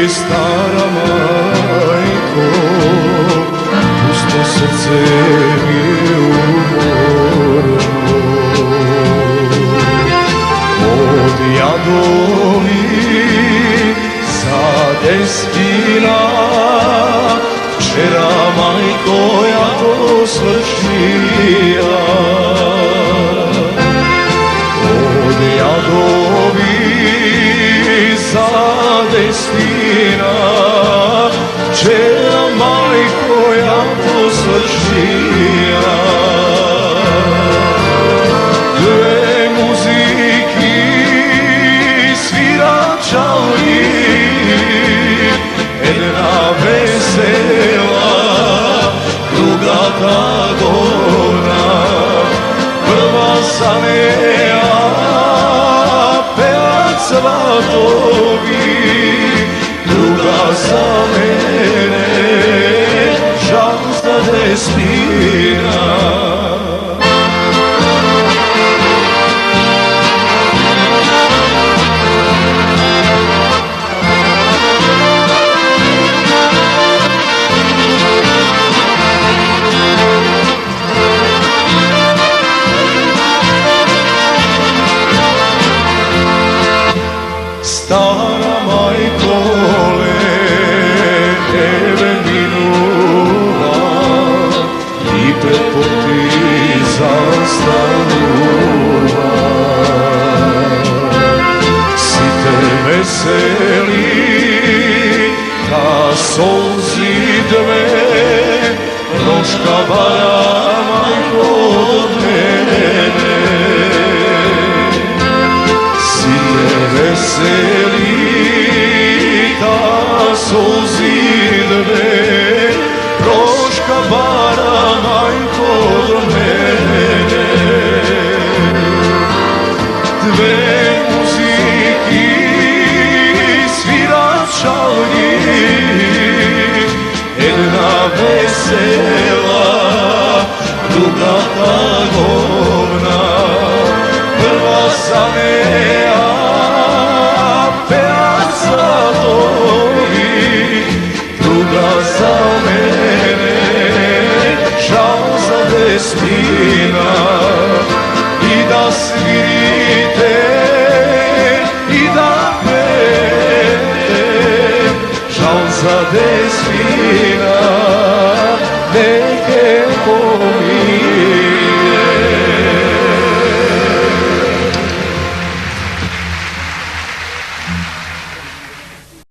Stara majko, pusto srce mi je umorno. Od jadovi zadestina, včera majko ja to svršila. Od jadovi zadestina, včera majko ja to svršila. Dve muziki svira čalnik, jedna vesela, druga tagorna. Prva sam ja pevač svatovi, druga za mene žal za despina. Stara majko tebe minula i pred poti zastanula. Si te veseli ka solzi dve, noška bara majko od mene. Si te veseli ka solzi dve, noška bara majko od mene. Dve muziki svira čalnik, jedna vesela, druga tagorna. Prva sam ja pevač svatovi, druga za mene žal za despina. I da svirite i da pete, žal za despina, neke